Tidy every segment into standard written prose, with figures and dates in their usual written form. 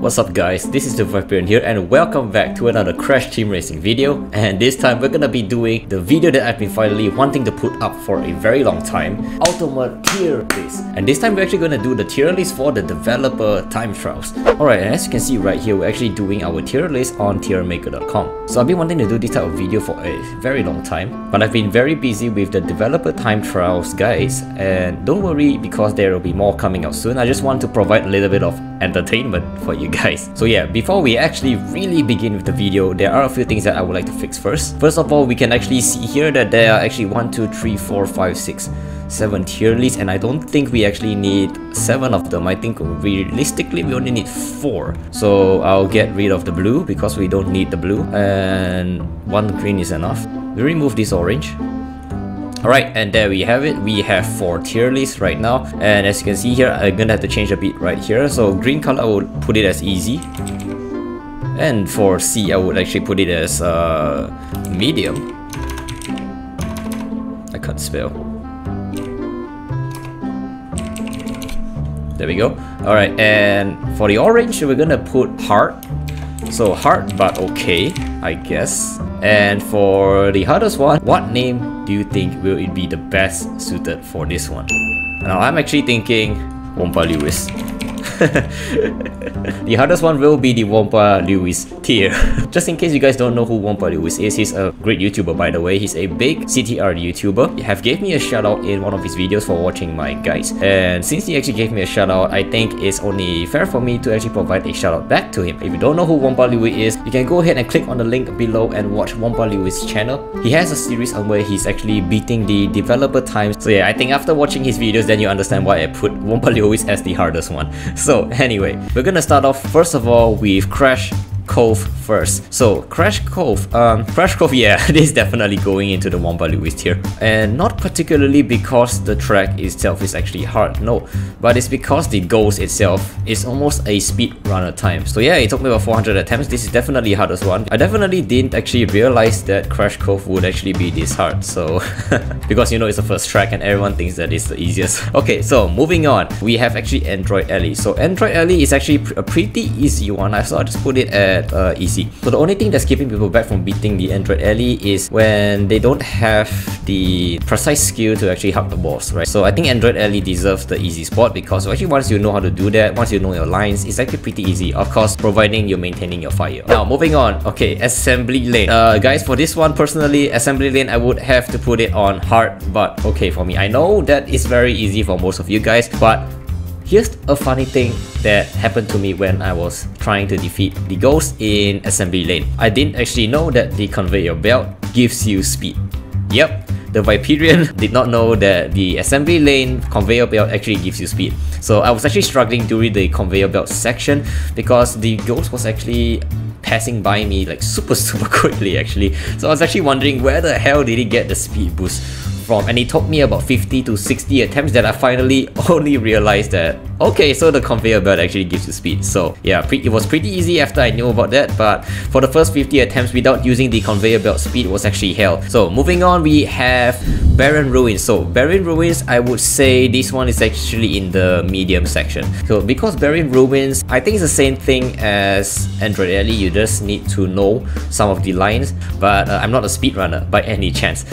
What's up guys, this is TheViperian here and welcome back to another Crash Team Racing video. And this time we're gonna be doing the video that I've been finally wanting to put up for a very long time, Ultimate Tier List. And this time we're actually gonna do the tier list for the developer time trials. Alright, and as you can see right here, we're actually doing our tier list on tiermaker.com. So I've been wanting to do this type of video for a very long time, but I've been very busy with the developer time trials guys, and don't worry because there will be more coming out soon. I just want to provide a little bit of entertainment for you guys. So yeah, before we actually really begin with the video, there are a few things that I would like to fix first. First of all, we can actually see here that there are actually 1, 2, 3, 4, 5, 6, 7 tier lists, and I don't think we actually need 7 of them. I think realistically we only need 4. So I'll get rid of the blue because we don't need the blue, and 1 green is enough. We remove this orange. Alright, and there we have it. We have 4 tier lists right now, and as you can see here, I'm gonna have to change a bit right here. So green color, I would put it as easy, and for C I would actually put it as medium. I can't spell. There we go. Alright, and for the orange we're gonna put hard. So hard but okay, I guess. And for the hardest one, what name do you think will it be the best suited for this one? Now I'm actually thinking Wompa Lewis. The hardest one will be the Wompa Lewis tier. Just in case you guys don't know who Wompa Lewis is, he's a great YouTuber by the way. He's a big CTR YouTuber. He have gave me a shout out in one of his videos for watching my guides, and since he actually gave me a shout out, I think it's only fair for me to actually provide a shout out back to him. If you don't know who Wompa Lewis is, you can go ahead and click on the link below and watch Wompa Lewis' channel. He has a series on where he's actually beating the developer times. So yeah, I think after watching his videos, then you understand why I put Wompa Lewis as the hardest one. So anyway, we're gonna start off first of all with Crash Cove first. So Crash Cove, yeah, this is definitely going into the Wompa Lewis tier, and not particularly because the track itself is actually hard, no, but it's because the goals itself is almost a speed runner time. So yeah, it took me about 400 attempts. This is definitely the hardest one. I definitely didn't actually realize that Crash Cove would actually be this hard, so because you know it's the first track and everyone thinks that it's the easiest. Okay, so moving on, we have actually Android Alley. So Android Alley is actually a pretty easy one, so I just put it at easy. So the only thing that's keeping people back from beating the Android Alley is when they don't have the precise skill to actually hug the boss, right? So I think Android Alley deserves the easy spot because actually once you know how to do that, once you know your lines, it's actually pretty easy, of course, providing you're maintaining your fire. Now moving on, okay, Assembly Lane. Guys, for this one personally, Assembly Lane I would have to put it on hard but okay for me. I know that is very easy for most of you guys, but here's a funny thing that happened to me when I was trying to defeat the ghost in Assembly Lane. I didn't actually know that the conveyor belt gives you speed. Yep, the TheViperian did not know that the Assembly Lane conveyor belt actually gives you speed. So I was actually struggling during the conveyor belt section because the ghost was actually passing by me like super quickly actually. So I was actually wondering where the hell did he get the speed boost from, and it took me about 50 to 60 attempts that I finally only realized that okay, so the conveyor belt actually gives you speed. So yeah, it was pretty easy after I knew about that, but for the first 50 attempts without using the conveyor belt, speed was actually hell. So moving on, we have Barren Ruins. So Barren Ruins, I would say this one is actually in the medium section. So because Barren Ruins, I think it's the same thing as Android Alley, you just need to know some of the lines, but I'm not a speedrunner by any chance.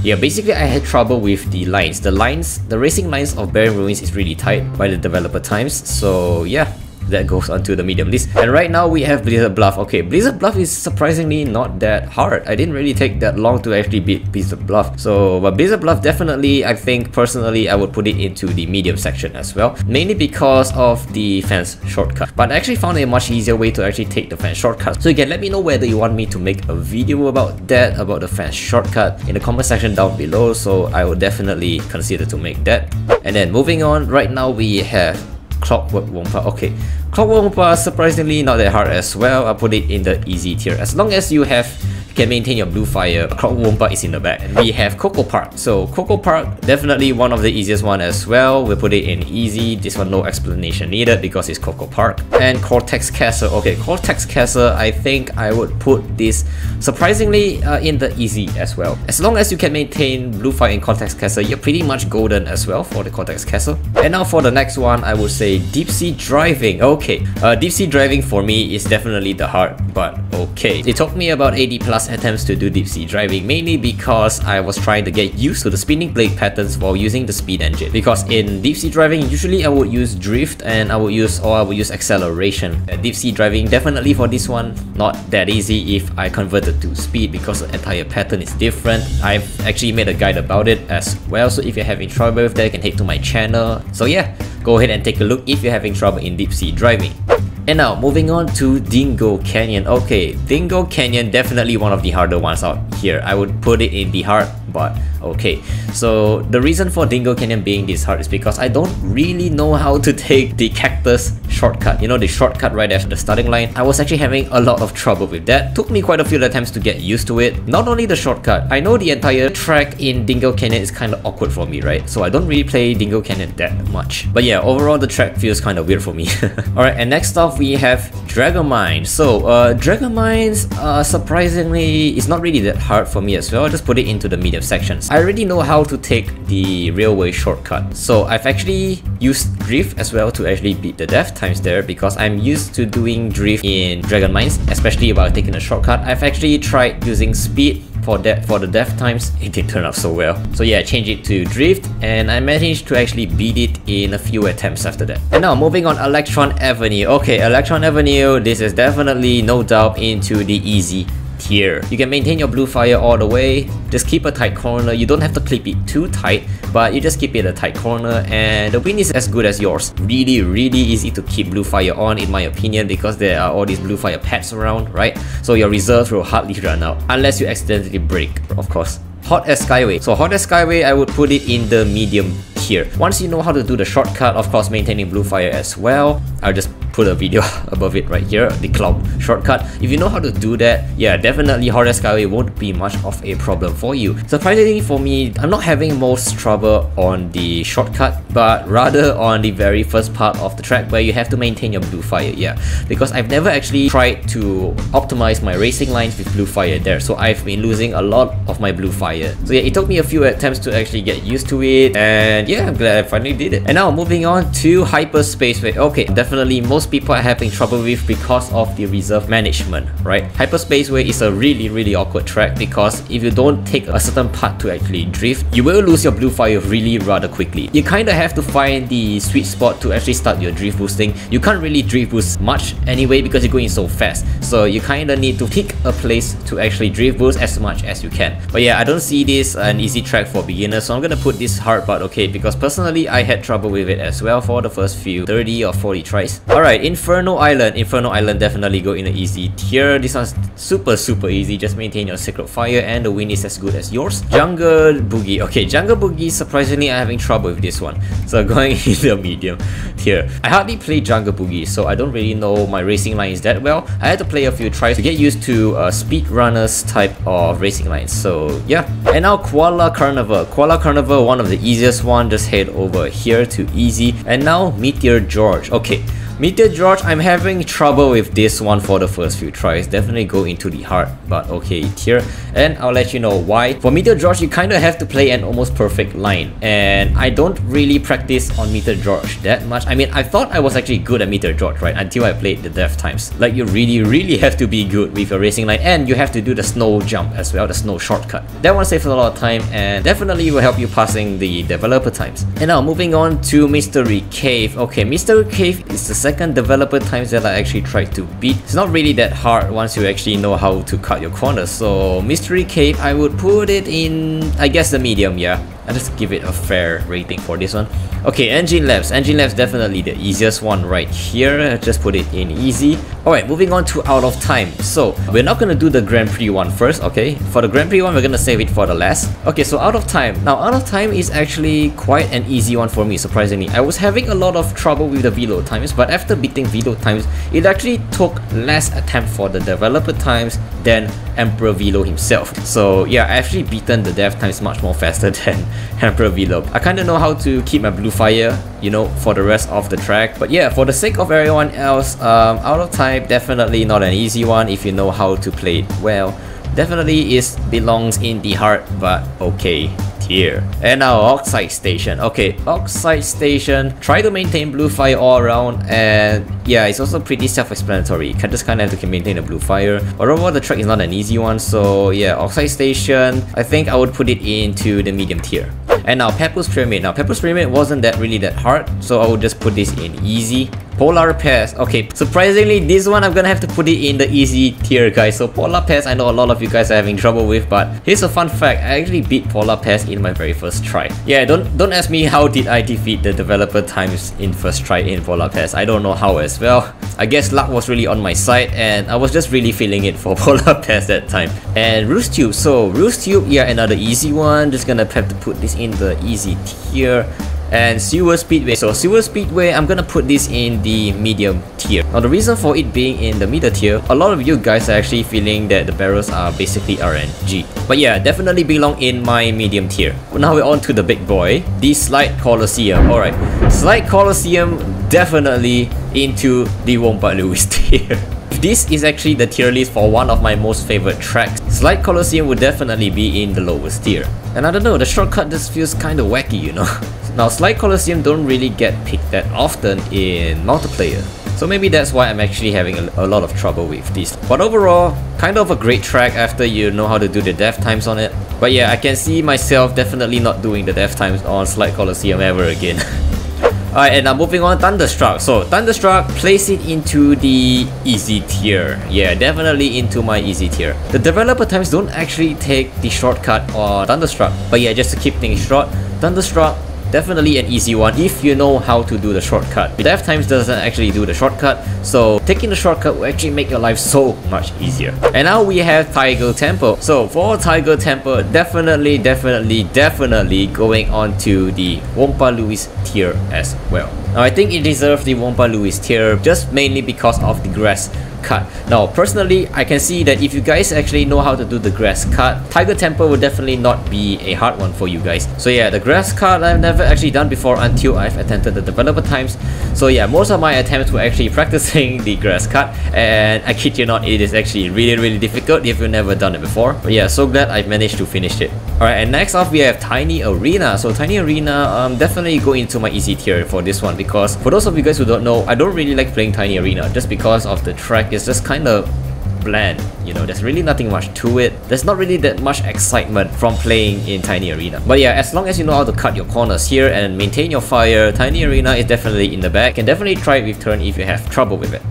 Yeah, basically I had trouble with the lines. The racing lines of Barren Ruins is really tight by the developer times. So yeah, that goes onto the medium list. And right now we have Blizzard Bluff. Okay, Blizzard Bluff is surprisingly not that hard. I didn't really take that long to actually beat Blizzard Bluff. So, but Blizzard Bluff definitely, I think personally, I would put it into the medium section as well. Mainly because of the fence shortcut. But I actually found a much easier way to actually take the fence shortcut. So you can let me know whether you want me to make a video about that, about the fence shortcut in the comment section down below. So I would definitely consider to make that. And then moving on, right now we have Clockwork Wompa. Okay, Clockwork Wompa surprisingly not that hard as well. I'll put it in the easy tier. As long as you have you can maintain your blue fire. Clock Wompa is in the back. We have Coco Park. So Coco Park, definitely one of the easiest one as well. We'll put it in easy. This one no explanation needed because it's Coco Park. And Cortex Castle. Okay, Cortex Castle, I think I would put this surprisingly in the easy as well. As long as you can maintain blue fire in Cortex Castle, you're pretty much golden as well for the Cortex Castle. And now for the next one, I would say Deep Sea Driving. Okay, Deep Sea Driving for me is definitely the hard, but okay. It took me about 80 plus attempts to do Deep Sea Driving, mainly because I was trying to get used to the spinning blade patterns while using the speed engine. Because in Deep Sea Driving, usually I would use drift and I would use acceleration. Deep Sea Driving, definitely for this one, not that easy if I converted to speed because the entire pattern is different. I've actually made a guide about it as well, so if you're having trouble with that, you can head to my channel. So yeah, go ahead and take a look if you're having trouble in Deep Sea Driving. And now, moving on to Dingo Canyon. Okay, Dingo Canyon, definitely one of the harder ones out here. I would put it in the hard, but okay. So the reason for Dingo Canyon being this hard is because I don't really know how to take the cactus shortcut. You know, the shortcut right after the starting line. I was actually having a lot of trouble with that. Took me quite a few attempts to get used to it. Not only the shortcut, I know the entire track in Dingo Canyon is kind of awkward for me, right? So I don't really play Dingo Canyon that much. But yeah, overall the track feels kind of weird for me. Alright, and next off we have Dragon Mine. So Dragon Mines, surprisingly, it's not really that hard for me as well. I'll just put it into the medium sections. I already know how to take the railway shortcut. So I've actually used drift as well to actually beat the death times there because I'm used to doing drift in Dragon Mines, especially while taking a shortcut. I've actually tried using speed for the death times. It didn't turn out so well. So yeah, I changed it to drift and I managed to actually beat it in a few attempts after that. And now moving on, Electron Avenir. Okay, Electron Avenir, this is definitely no doubt into the easy tier. You can maintain your blue fire all the way. Just keep a tight corner. You don't have to clip it too tight, but you just keep it a tight corner and the wind is as good as yours. Really easy to keep blue fire on in my opinion because there are all these blue fire pads around, right? So your reserves will hardly run out unless you accidentally break, of course. Hot as Skyway. So Hot as Skyway, I would put it in the medium tier. Once you know how to do the shortcut, of course maintaining blue fire as well, I'll just put a video above it right here, the cloud shortcut. If you know how to do that, yeah, definitely Hot as Skyway won't be much of a problem for you. Surprisingly for me, I'm not having most trouble on the shortcut, but rather on the very first part of the track where you have to maintain your blue fire, yeah. Because I've never actually tried to optimize my racing lines with blue fire there, so I've been losing a lot of my blue fire. So yeah, it took me a few attempts to actually get used to it, and yeah, I'm glad I finally did it. And now moving on to Hyperspace. Okay, definitely most people are having trouble with because of the reserve management, right? Hyperspace Way is a really awkward track because if you don't take a certain part to actually drift, you will lose your blue fire really rather quickly. You kind of have to find the sweet spot to actually start your drift boosting. You can't really drift boost much anyway because you're going so fast, so you kind of need to pick a place to actually drift boost as much as you can. But yeah, I don't see this an easy track for beginners, so I'm gonna put this hard but okay because personally I had trouble with it as well for the first few 30 or 40 tries. Alright, Inferno Island. Inferno Island definitely go in an easy tier. This one's super easy. Just maintain your Sacred Fire and the wind is as good as yours. Jungle Boogie. Okay, Jungle Boogie, surprisingly I'm having trouble with this one, so going in the medium tier. I hardly play Jungle Boogie, so I don't really know my racing lines that well. I had to play a few tries to get used to speedrunners type of racing lines, so yeah. And now Koala Carnival. Koala Carnival, one of the easiest one. Just head over here to easy. And now Meteor George. Okay, Meteor George, I'm having trouble with this one for the first few tries. Definitely go into the hard but okay tier, and I'll let you know why. For Meteor George, you kind of have to play an almost perfect line, and I don't really practice on Meteor George that much. I mean, I thought I was actually good at Meteor George, right, until I played the death times. Like, you really have to be good with your racing line, and you have to do the snow jump as well, the snow shortcut. That one saves a lot of time and definitely will help you passing the developer times. And now moving on to Mystery Cave. Okay, Mystery Cave is the second developer times that I actually tried to beat. It's not really that hard once you actually know how to cut your corners. So Mystery Cave, I would put it in, I guess, the medium, yeah. I just give it a fair rating for this one. Okay, engine laps. Engine laps definitely the easiest one right here. Just put it in easy. Alright, moving on to out of time. So we're not gonna do the Grand Prix one first, okay? For the Grand Prix one, we're gonna save it for the last. Okay, so out of time. Now out of time is actually quite an easy one for me, surprisingly. I was having a lot of trouble with the velo times, but after beating velo times, it actually took less attempt for the developer times than Emperor Velo himself. So yeah, I actually beaten the dev times much more faster than Emperor Velo. I kinda know how to keep my blue fire, you know, for the rest of the track. But yeah, for the sake of everyone else, out of time, definitely not an easy one if you know how to play it well. Definitely belongs in the heart, but okay. Here. And now Oxide Station. Okay, Oxide Station, try to maintain blue fire all around, and yeah, it's also pretty self-explanatory. You can just kind of have to maintain the blue fire. But overall, the track is not an easy one, so yeah, Oxide Station, I think I would put it into the medium tier. And now Pepper's Pyramid. Now Pepper's Pyramid wasn't really that hard, so I would just put this in easy. Polar Pass. Okay, surprisingly, this one I'm gonna have to put it in the easy tier, guys. So Polar Pass, I know a lot of you guys are having trouble with, but here's a fun fact. I actually beat Polar Pass in my very first try. Yeah, don't ask me how did I defeat the developer times in first try in Polar Pass. I don't know how as well. I guess luck was really on my side, and I was just really feeling it for Polar Pass that time. And Roost Tube. So Roost Tube, yeah, another easy one. Just gonna have to put this in the easy tier. And Sewer Speedway. So Sewer Speedway, I'm gonna put this in the medium tier. Now the reason for it being in the middle tier, a lot of you guys are actually feeling that the barrels are basically RNG. But yeah, definitely belong in my medium tier. Now we're on to the big boy, the Slide Colosseum. Alright, Slide Colosseum definitely into the Wombat Lewis tier. This is actually the tier list for one of my most favorite tracks. Slide Colosseum would definitely be in the lowest tier. And I don't know, the shortcut just feels kinda wacky, you know. Now Slide Colosseum don't really get picked that often in multiplayer, so maybe that's why I'm actually having a lot of trouble with this. But overall, kind of a great track after you know how to do the death times on it. But yeah, I can see myself definitely not doing the death times on Slide Colosseum ever again. Alright, and now moving on, Thunderstruck. So Thunderstruck, place it into the easy tier. Yeah, definitely into my easy tier. The developer times don't actually take the shortcut on Thunderstruck. But yeah, just to keep things short, Thunderstruck, definitely an easy one if you know how to do the shortcut. The death times doesn't actually do the shortcut, so taking the shortcut will actually make your life so much easier. And now we have Tiger Temple. So for Tiger Temple, definitely going on to the Wompa Lewis tier as well. Now I think it deserves the Wompa Lewis tier just mainly because of the grass cut. Now personally, I can see that if you guys actually know how to do the grass cut, Tiger Temple will definitely not be a hard one for you guys. So yeah, the grass cut I've never actually done before until I've attempted the developer times. So yeah, most of my attempts were actually practicing the grass cut, and I kid you not, it is actually really difficult if you've never done it before. But yeah, so glad I've managed to finish it. Alright, and next off we have Tiny Arena. So Tiny Arena, definitely go into my easy tier for this one, because for those of you guys who don't know, I don't really like playing Tiny Arena just because of the track. It's just kind of bland, you know. There's really nothing much to it. There's not really that much excitement from playing in Tiny Arena. But yeah, as long as you know how to cut your corners here and maintain your fire, Tiny Arena is definitely in the bag. You can definitely try it with turn if you have trouble with it.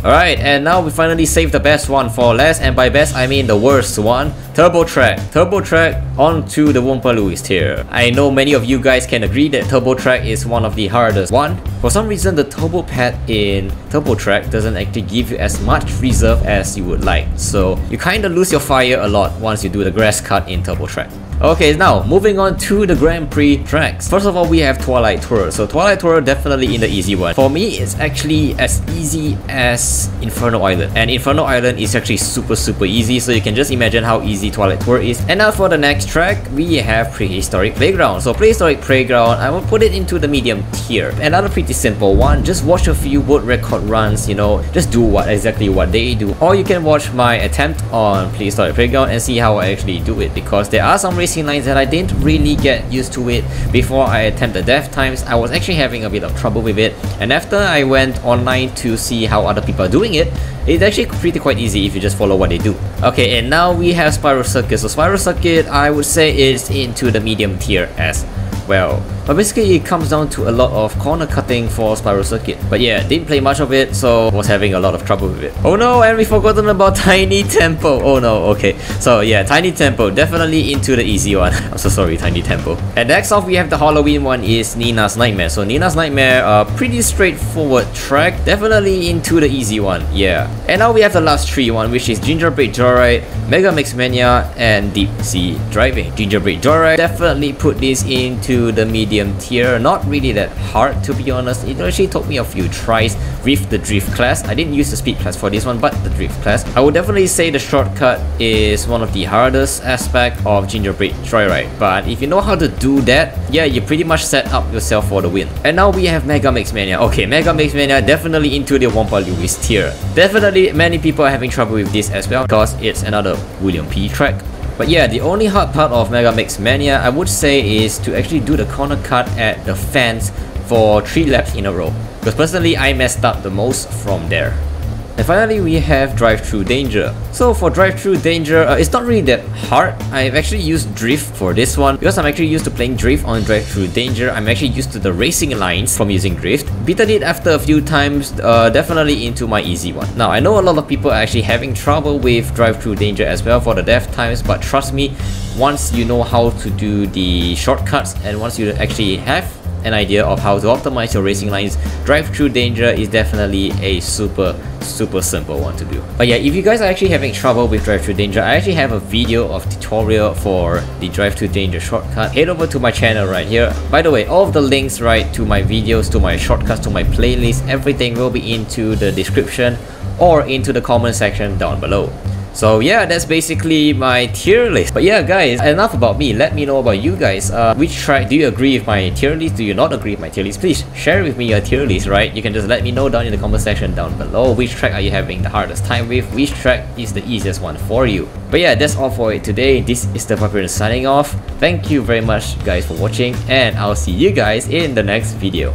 Alright, and now we finally saved the best one for last, and by best I mean the worst one, Turbo Track. Turbo Track onto the Wompa Lewis tier. I know many of you guys can agree that Turbo Track is one of the hardest one. For some reason, the turbo pad in Turbo Track doesn't actually give you as much reserve as you would like, so you kinda lose your fire a lot once you do the grass cut in Turbo Track. Okay, now moving on to the Grand Prix tracks. First of all, we have Twilight Tour. So Twilight Tour definitely in the easy one. For me, it's actually as easy as Inferno Island. And Inferno Island is actually super easy, so you can just imagine how easy Twilight Tour is. And now for the next track, we have Prehistoric Background. So Prehistoric Background, I will put it into the medium tier. Another pretty simple one, just watch a few world record runs, you know, just do exactly what they do. Or you can watch my attempt on Prehistoric Background and see how I actually do it, because there are some racing lines that I didn't really get used to it before I attempted death times. I was actually having a bit of trouble with it, and after I went online to see how other people are doing it, it's actually quite easy if you just follow what they do. Okay, and now we have Spiral Circuit. So Spiral Circuit, I would say, is into the medium tier as well. But basically it comes down to a lot of corner cutting for Spiral Circuit. But yeah, didn't play much of it, so was having a lot of trouble with it. Oh no, and we forgotten about Tiny Tempo. Oh no, okay. So yeah, Tiny Tempo, definitely into the easy one. I'm so sorry, Tiny Tempo. And next off we have the Halloween one is Nina's Nightmare. So Nina's Nightmare, pretty straightforward track, definitely into the easy one, yeah. And now we have the last three one, which is Gingerbread Joyride, Megamix Mania, and Deep Sea Driving. Gingerbread Joyride, definitely put this into the medium tier. Not really that hard, to be honest. It actually took me a few tries with the drift class. I didn't use the speed class for this one, but the drift class. I would definitely say the shortcut is one of the hardest aspect of Gingerbread Joyride. But if you know how to do that, yeah, you pretty much set up yourself for the win. And now we have Megamix Mania. Okay, Megamix Mania definitely into the Wampa Lewis tier. Definitely many people are having trouble with this as well because it's another William P track. But yeah, the only hard part of Megamix Mania, I would say, is to actually do the corner cut at the fence for 3 laps in a row. Because personally, I messed up the most from there. And finally, we have Drive-Thru Danger. So for Drive-Thru Danger, it's not really that hard. I've actually used Drift for this one because I'm actually used to playing Drift on Drive-Thru Danger. I'm actually used to the racing lines from using Drift. Beaten it after a few times, definitely into my easy one. Now, I know a lot of people are actually having trouble with Drive-Thru Danger as well for the death times, but trust me, once you know how to do the shortcuts and once you actually have an idea of how to optimize your racing lines, Drive-Thru Danger is definitely a super simple one to do. But yeah, if you guys are actually having trouble with Drive-Thru Danger, I actually have a video of tutorial for the Drive-Thru Danger shortcut. Head over to my channel right here. By the way, all of the links right to my videos, to my shortcuts, to my playlist, everything will be into the description or into the comment section down below. So yeah, that's basically my tier list. But yeah guys, enough about me. Let me know about you guys. Which track do you agree with my tier list? Do you not agree with my tier list? Please share with me your tier list, right? You can just let me know down in the comment section down below. Which track are you having the hardest time with? Which track is the easiest one for you? But yeah, that's all for it today. This is TheViperian signing off. Thank you very much guys for watching, and I'll see you guys in the next video.